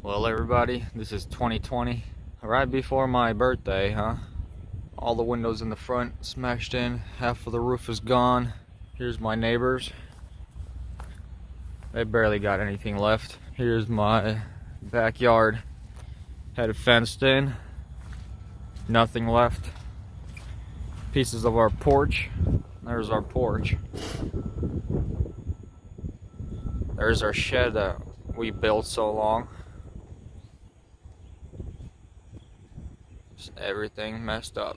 Well, everybody, this is 2020, right before my birthday, huh? All the windows in the front smashed in, half of the roof is gone. Here's my neighbors. They barely got anything left. Here's my backyard. Had it fenced in, nothing left. Pieces of our porch. There's our porch. There's our shed that we built so long. Just everything messed up.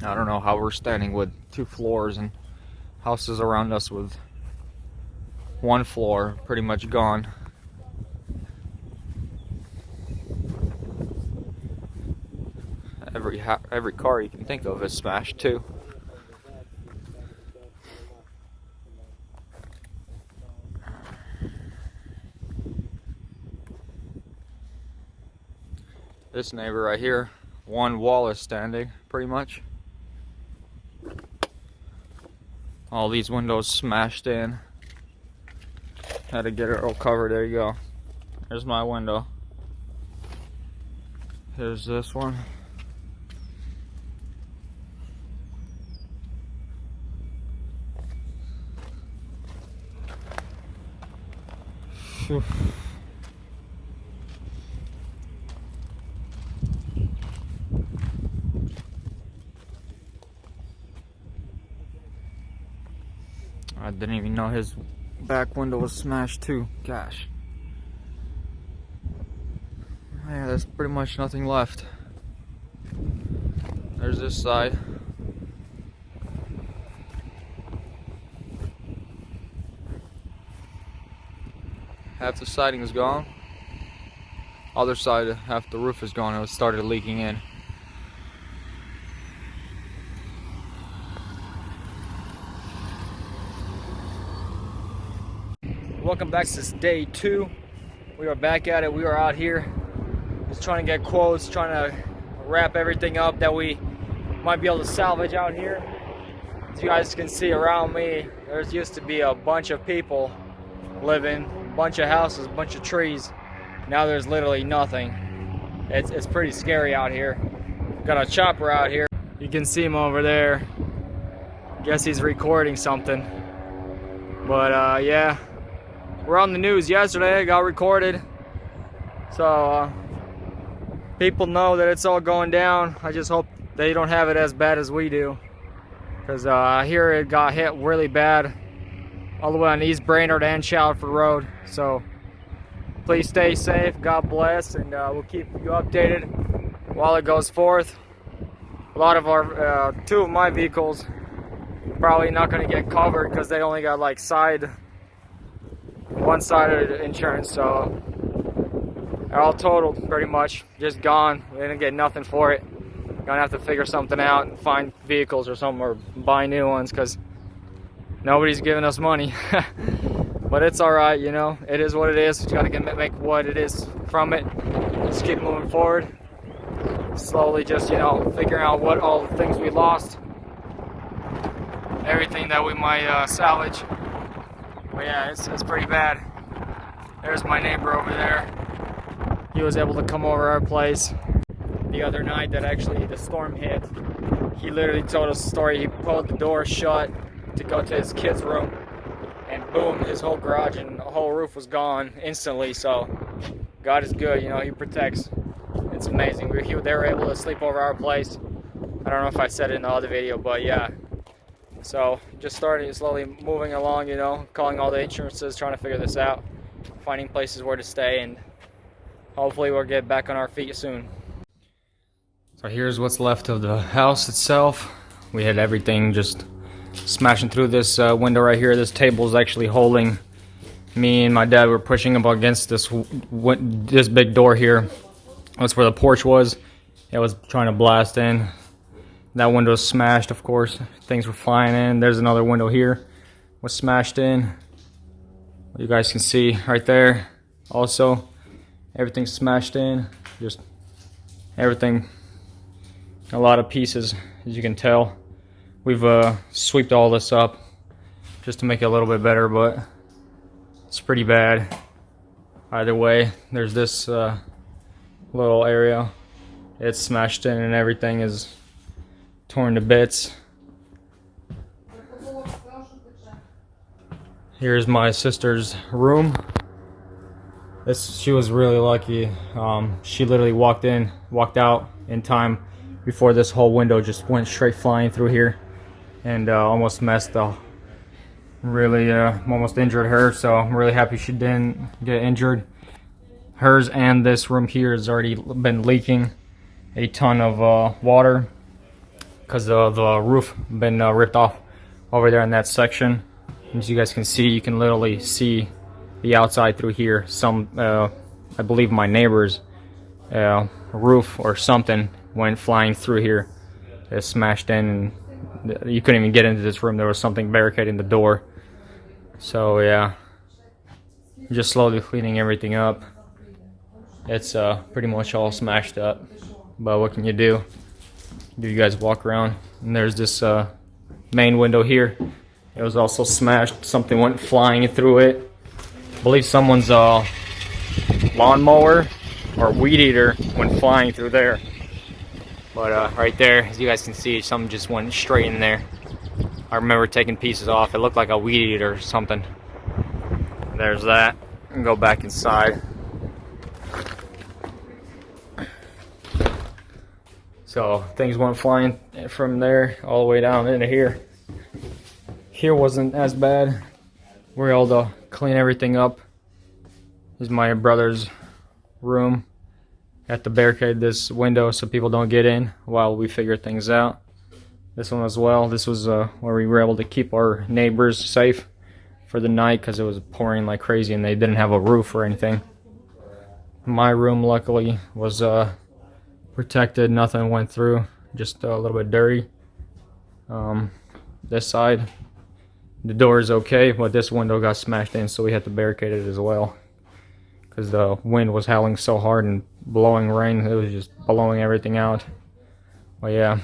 I don't know how we're standing with 2 floors and houses around us with 1 floor pretty much gone. Every car you can think of is smashed too. This neighbor right here, 1 wall is standing pretty much. All these windows smashed in. Had to get it all covered. There you go. There's my window. Here's this one. Phew. I didn't even know his back window was smashed too. Gosh. Yeah, there's pretty much nothing left. There's this side. Half the siding is gone. Other side, half the roof is gone. It started leaking in. Welcome back. This is day 2. We are back at it. We are out here just trying to get quotes, trying to wrap everything up that we might be able to salvage out here. As you guys can see around me, there's used to be a bunch of people living, a bunch of houses, a bunch of trees. Now there's literally nothing. It's pretty scary out here. Got a chopper out here. You can see him over there. Guess he's recording something. But yeah. We're on the news yesterday, it got recorded. So, people know that it's all going down. I just hope they don't have it as bad as we do. Because I hear it got hit really bad all the way on East Brainerd and Chalford Road. So, please stay safe, God bless, and we'll keep you updated while it goes forth. A lot of our, 2 of my vehicles probably not going to get covered because they only got like one side of the insurance, so they're all totaled pretty much, just gone. We didn't get nothing for it. Gonna have to figure something out and find vehicles or something, or buy new ones, because nobody's giving us money. But it's alright, you know, it is what it is. You gotta make what it is from it. Just keep moving forward. Slowly just, you know, figuring out what all the things we lost, everything that we might salvage. But yeah, it's pretty bad. There's my neighbor over there. He was able to come over our place the other night that actually the storm hit. He literally told us a story. He pulled the door shut to go to his kid's room, and boom, his whole garage and the whole roof was gone instantly. So God is good, you know, He protects. It's amazing. They were able to sleep over our place. I don't know if I said it in the other video, but yeah. So, just starting slowly moving along, you know, calling all the insurances, trying to figure this out, finding places where to stay, and hopefully we'll get back on our feet soon. So here's what's left of the house itself. We had everything just smashing through this window right here. This table is actually holding. Me and my dad were pushing up against this big door here. That's where the porch was. It was trying to blast in. That window was smashed, of course. Things were flying in. There's another window here. Was smashed in. You guys can see right there. Also, Everything's smashed in, just everything, a lot of pieces, as you can tell. We've swept all this up just to make it a little bit better, but it's pretty bad. Either way, there's this little area. It's smashed in and everything is torn to bits. Here's my sister's room. She was really lucky. She literally walked out in time before this whole window just went straight flying through here and almost messed up. Really almost injured her, so I'm really happy she didn't get injured. Hers and this room here has already been leaking a ton of water because the roof been ripped off over there in that section. As you guys can see, you can literally see the outside through here. Some I believe my neighbor's roof or something went flying through here. It smashed in and you couldn't even get into this room. There was something barricading the door. So yeah, just slowly cleaning everything up. It's pretty much all smashed up, but what can you do? You guys walk around and there's this main window here. It was also smashed. Something went flying through it. I believe someone's lawnmower or weed eater went flying through there. But right there, as you guys can see, something just went straight in there. I remember taking pieces off. It looked like a weed eater or something. There's that. And go back inside. So things went flying from there all the way down into here. Here wasn't as bad. We're able to clean everything up. This is my brother's room. Got to barricade this window so people don't get in while we figure things out. This one as well. This was where we were able to keep our neighbors safe for the night because it was pouring like crazy and they didn't have a roof or anything. My room luckily was protected. Nothing went through. Just a little bit dirty. This side, the door is okay, but this window got smashed in, so we had to barricade it as well because the wind was howling so hard and blowing rain. It was just blowing everything out. But yeah,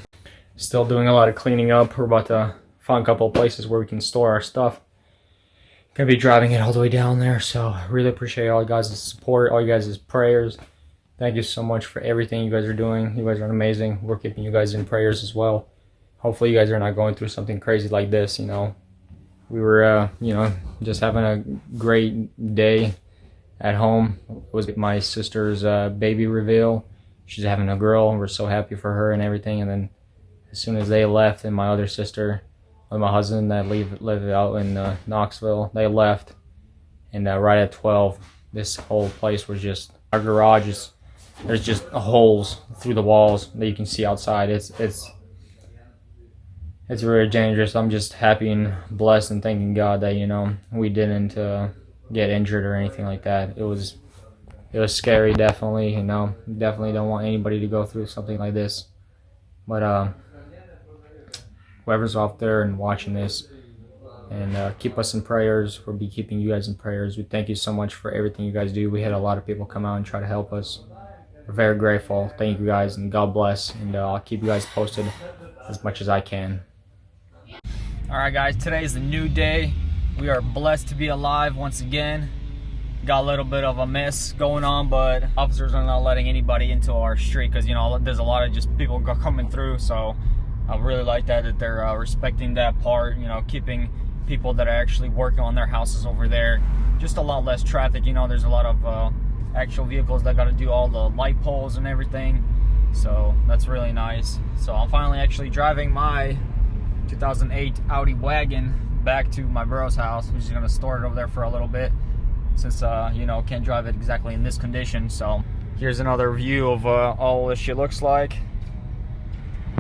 still doing a lot of cleaning up. We're about to find a couple of places where we can store our stuff. Gonna be driving it all the way down there, so I really appreciate all you guys' support, all you guys' prayers. Thank you so much for everything you guys are doing. You guys are amazing. We're keeping you guys in prayers as well. Hopefully you guys are not going through something crazy like this, you know. We were, you know, just having a great day at home. It was my sister's baby reveal. She's having a girl. We're so happy for her and everything. And then as soon as they left, and my other sister and my husband that live out in Knoxville, they left. And right at 12, this whole place was just, our garage is, there's just holes through the walls that you can see outside. It's really dangerous. I'm just happy and blessed and thanking God that, you know, we didn't get injured or anything like that. It was scary, definitely. You know, definitely don't want anybody to go through something like this. But whoever's out there and watching this, and keep us in prayers. We'll be keeping you guys in prayers. We thank you so much for everything you guys do. We had a lot of people come out and try to help us. We're very grateful. Thank you guys, and God bless. And I'll keep you guys posted as much as I can. Alright guys, today is a new day. We are blessed to be alive once again. Got a little bit of a mess going on, but officers are not letting anybody into our street because, you know, there's a lot of just people coming through. So I really like that they're respecting that part, you know, keeping people that are actually working on their houses over there. Just a lot less traffic, you know, there's a lot of actual vehicles that got to do all the light poles and everything. So that's really nice. So I'm finally actually driving my 2008 Audi wagon back to my bro's house. We're just gonna store it over there for a little bit since you know, can't drive it exactly in this condition. So here's another view of all this shit looks like.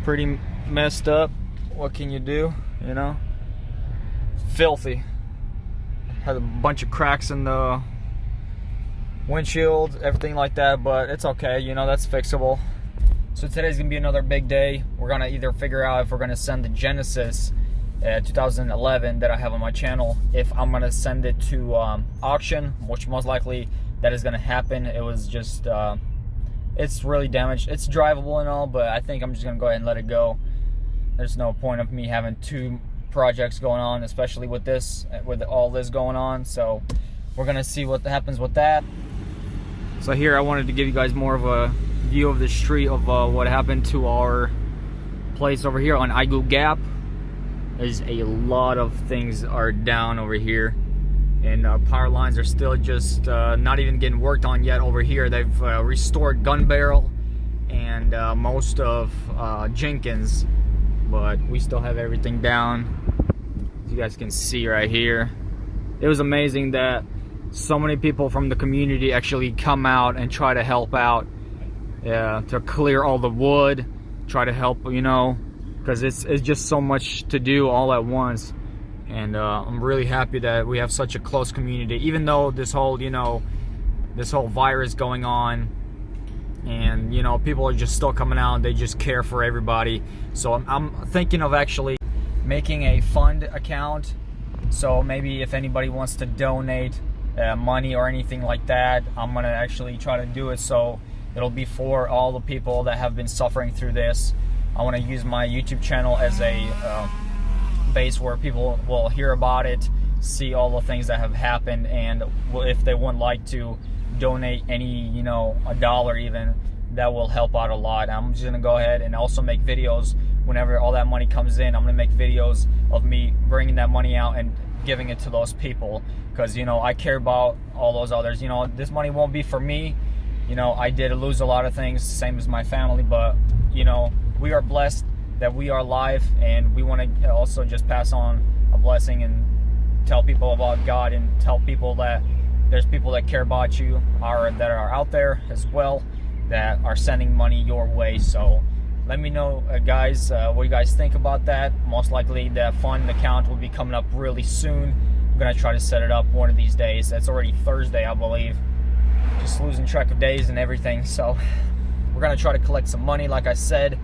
Pretty messed up. What can you do, you know? Filthy. Had a bunch of cracks in the windshield, everything like that, but it's okay, you know, that's fixable. So today's gonna be another big day. We're gonna either figure out if we're gonna send the Genesis 2011 that I have on my channel, if I'm gonna send it to auction, which most likely that is going to happen. It was just it's really damaged. It's drivable and all, but I think I'm just going to go ahead and let it go. There's no point of me having 2 projects going on, especially with this, with all this going on. So we're going to see what happens with that. So here I wanted to give you guys more of a view of the street of what happened to our place over here on Igu Gap. There's a lot of things are down over here, and power lines are still just not even getting worked on yet over here. They've restored Gun Barrel and most of Jenkins, but we still have everything down. As you guys can see right here, it was amazing that so many people from the community actually come out and try to help out to clear all the wood, try to help, you know, because it's just so much to do all at once. And I'm really happy that we have such a close community, even though this whole, you know, this whole virus going on, and you know, people are just still coming out and they just care for everybody. So I'm thinking of actually making a fund account, so maybe if anybody wants to donate money or anything like that, I'm gonna actually try to do it so it'll be for all the people that have been suffering through this. I want to use my YouTube channel as a base where people will hear about it, see all the things that have happened, and if they would like to donate any, you know, $1 even, that will help out a lot. I'm just gonna go ahead and also make videos whenever all that money comes in. I'm gonna make videos of me bringing that money out and giving it to those people, because you know, I care about all those others. You know, this money won't be for me. You know, I did lose a lot of things, same as my family, but you know, we are blessed that we are alive, and we want to also just pass on a blessing and tell people about God, and tell people that there's people that care about you, that are out there as well, that are sending money your way. So let me know, guys, what you guys think about that. Most likely that fund account will be coming up really soon. I'm gonna try to set it up one of these days. That's already Thursday, I believe. Just losing track of days and everything. So we're gonna try to collect some money, like I said,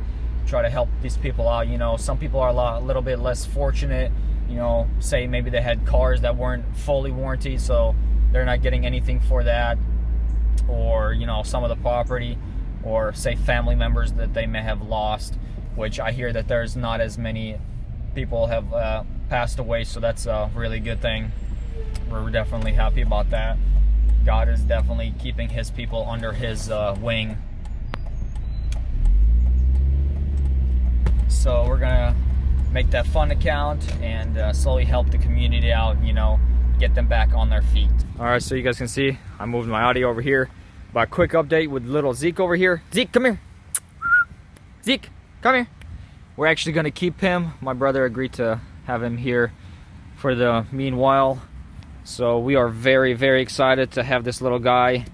try to help these people out. You know, some people are a little bit less fortunate. You know, say maybe they had cars that weren't fully warranted, so they're not getting anything for that, or you know, some of the property, or say family members that they may have lost, which I hear that there's not as many people have passed away, so that's a really good thing. We're definitely happy about that. God is definitely keeping his people under his wing. So we're gonna make that fund account and slowly help the community out, you know, get them back on their feet. All right, so you guys can see I moved my audio over here. But a quick update with little Zeke over here. Zeke, come here. Zeke, come here. We're actually gonna keep him. My brother agreed to have him here for the meanwhile. So we are very, very excited to have this little guy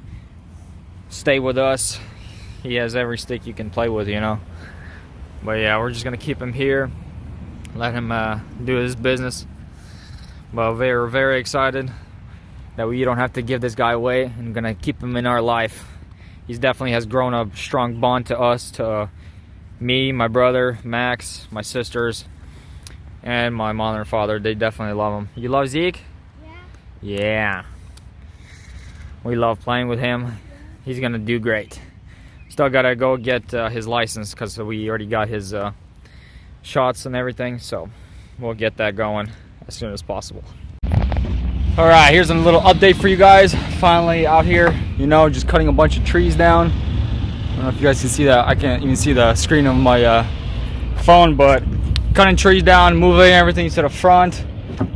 stay with us. He has every stick you can play with, you know. But yeah, we're just gonna keep him here, let him do his business. But we're very excited that we don't have to give this guy away, and gonna keep him in our life. He definitely has grown a strong bond to us, to me, my brother, Max, my sisters, and my mother and father. They definitely love him. You love Zeke? Yeah. Yeah. We love playing with him. He's gonna do great. Still gotta go get his license, because we already got his shots and everything, so we'll get that going as soon as possible. All right, here's a little update for you guys. Finally out here, you know, just cutting a bunch of trees down. I don't know if you guys can see that. I can't even see the screen of my phone, but cutting trees down, moving everything to the front,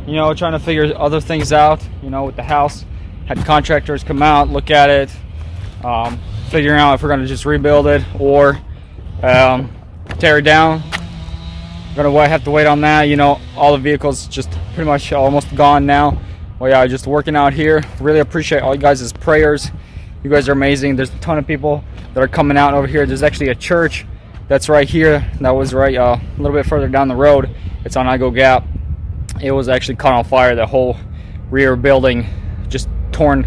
you know, trying to figure other things out, you know, with the house. Had contractors come out, look at it, figuring out if we're gonna just rebuild it or tear it down. Gonna have to wait on that. You know, all the vehicles just pretty much almost gone now. Well, yeah, just working out here. Really appreciate all you guys' prayers. You guys are amazing. There's a ton of people that are coming out over here. There's actually a church that's right here. That was right a little bit further down the road. It's on Igo Gap. It was actually caught on fire. The whole rear building just torn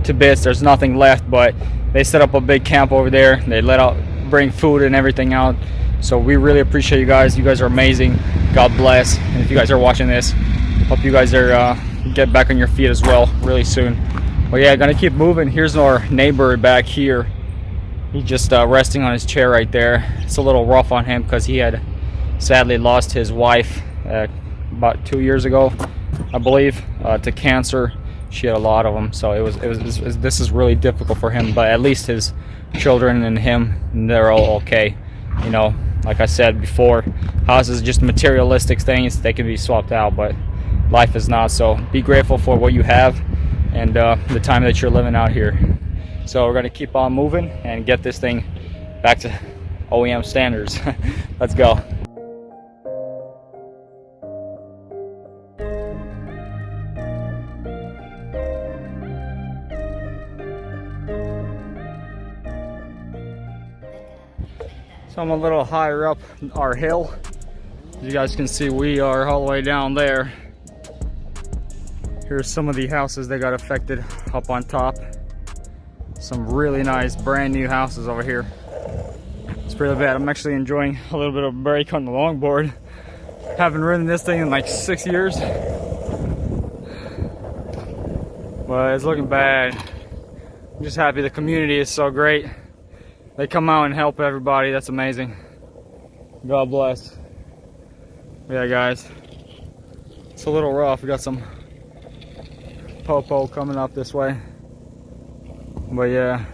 to bits. There's nothing left, but they set up a big camp over there. They bring food and everything out. So we really appreciate you guys. You guys are amazing. God bless. And if you guys are watching this, hope you guys are get back on your feet as well really soon. Well, yeah, gonna keep moving. Here's our neighbor back here. He's just resting on his chair right there. It's a little rough on him because he had sadly lost his wife about 2 years ago, I believe, to cancer. She had a lot of them, so this is really difficult for him. But at least his children and him, they're all okay. You know, like I said before, houses are just materialistic things. They can be swapped out, but life is not. So be grateful for what you have and the time that you're living out here. So we're gonna keep on moving and get this thing back to OEM standards. Let's go. So I'm a little higher up our hill. As you guys can see, we are all the way down there. Here's some of the houses that got affected up on top. Some really nice brand new houses over here. It's pretty bad. I'm actually enjoying a little bit of a break on the longboard. Haven't ridden this thing in like 6 years. But it's looking bad. I'm just happy the community is so great. They come out and help everybody. That's amazing. God bless. Yeah, guys. It's a little rough. We got some popo coming up this way. But yeah.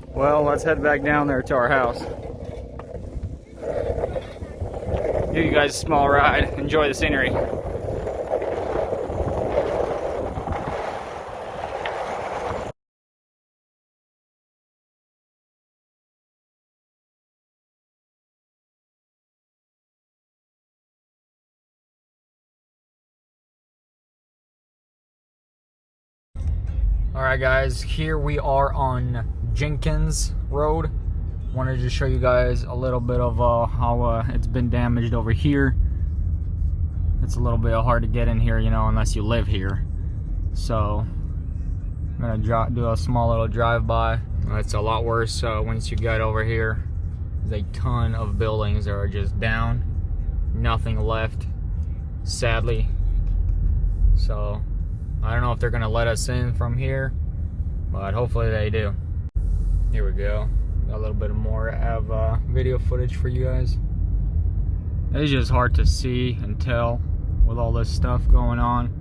Well, let's head back down there to our house. Give you guys a small ride. Enjoy the scenery. Alright guys, here we are on Jenkins Road. Wanted to show you guys a little bit of how it's been damaged over here. It's a little bit hard to get in here, you know, unless you live here. So I'm gonna do a small little drive-by. It's a lot worse once you get over here. There's a ton of buildings that are just down, nothing left, sadly. So I don't know if they're gonna let us in from here, but hopefully they do. Here we go. Got a little bit more of video footage for you guys. It's just hard to see and tell with all this stuff going on.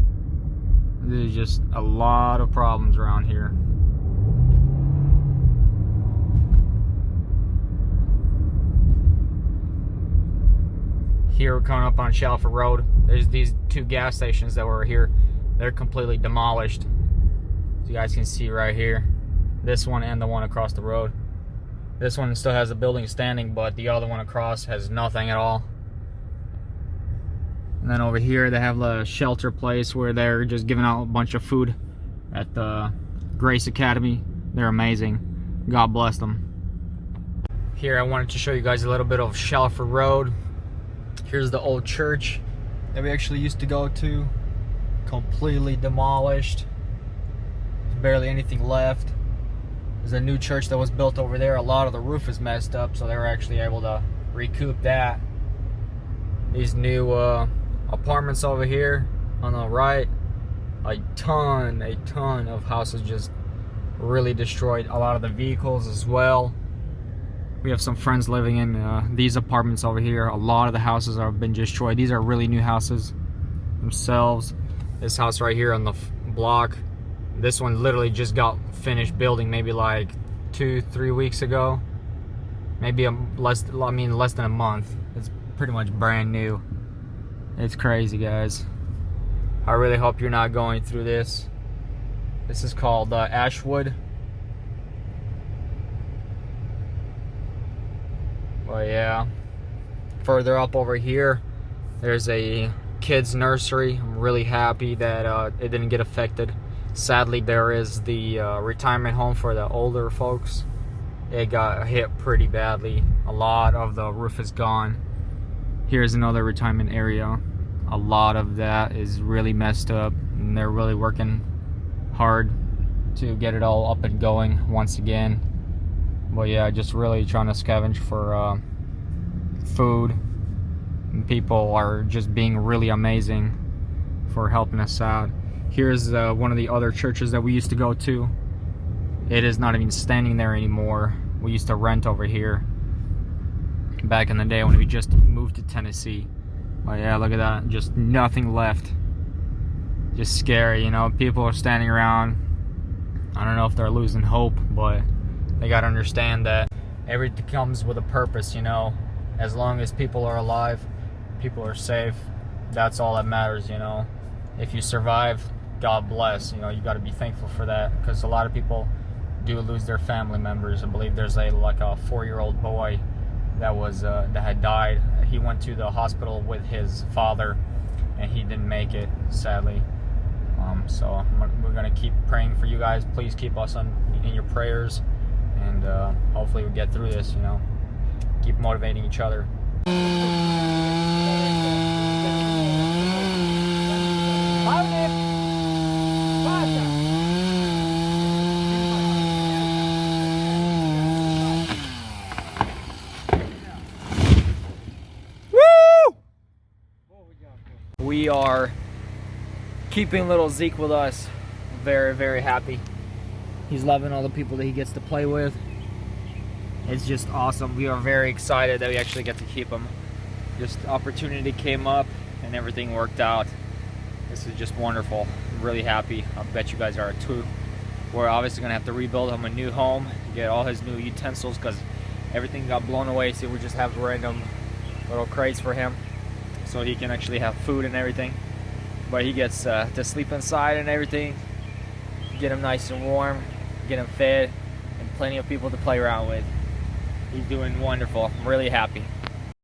There's just a lot of problems around here. Here we're coming up on Shalford Road. There's these two gas stations that were here. They're completely demolished. As you guys can see right here. This one and the one across the road. This one still has a building standing, but the other one across has nothing at all. And then over here they have a shelter place where they're just giving out a bunch of food at the Grace Academy. They're amazing. God bless them. Here I wanted to show you guys a little bit of Shalford Road. Here's the old church that we actually used to go to. Completely demolished. There's barely anything left. There's a new church that was built over there. A lot of the roof is messed up, so they were actually able to recoup that. These new apartments over here on the right, a ton of houses just really destroyed. A lot of the vehicles as well. We have some friends living in these apartments over here. A lot of the houses have been destroyed. These are really new houses themselves. This house right here on the block, this one literally just got finished building maybe like 2-3 weeks ago. Maybe less than a month. It's pretty much brand new. It's crazy, guys. I really hope you're not going through this. This is called Ashwood. Well, yeah. Further up over here, there's a kids nursery. I'm really happy that it didn't get affected. Sadly, there is the retirement home for the older folks. It got hit pretty badly. A lot of the roof is gone. Here's another retirement area. A lot of that is really messed up, and they're really working hard to get it all up and going once again. But yeah, just really trying to scavenge for food. And people are just being really amazing for helping us out. Here's one of the other churches that we used to go to. It is not even standing there anymore. We used to rent over here back in the day when we just moved to Tennessee. But yeah, look at that, just nothing left. Just scary, you know. People are standing around. I don't know if they're losing hope, but they gotta understand that everything comes with a purpose, you know. As long as people are alive, people are safe, that's all that matters, you know. If you survive, God bless, you know. You got to be thankful for that, because a lot of people do lose their family members. I believe there's a 4-year-old boy that had died. He went to the hospital with his father and he didn't make it, sadly. So we're gonna keep praying for you guys. Please keep us in your prayers, and hopefully we get through this, you know. Keep motivating each other. We are keeping little Zeke with us. Very, very happy. He's loving all the people that he gets to play with. It's just awesome. We are very excited that we actually get to keep him. Just opportunity came up and everything worked out. This is just wonderful. I'm really happy. I bet you guys are too. We're obviously gonna have to rebuild him a new home, get all his new utensils, because everything got blown away. So we just have random little crates for him, so he can actually have food and everything. But he gets to sleep inside and everything. Get him nice and warm, get him fed, and plenty of people to play around with. He's doing wonderful. I'm really happy.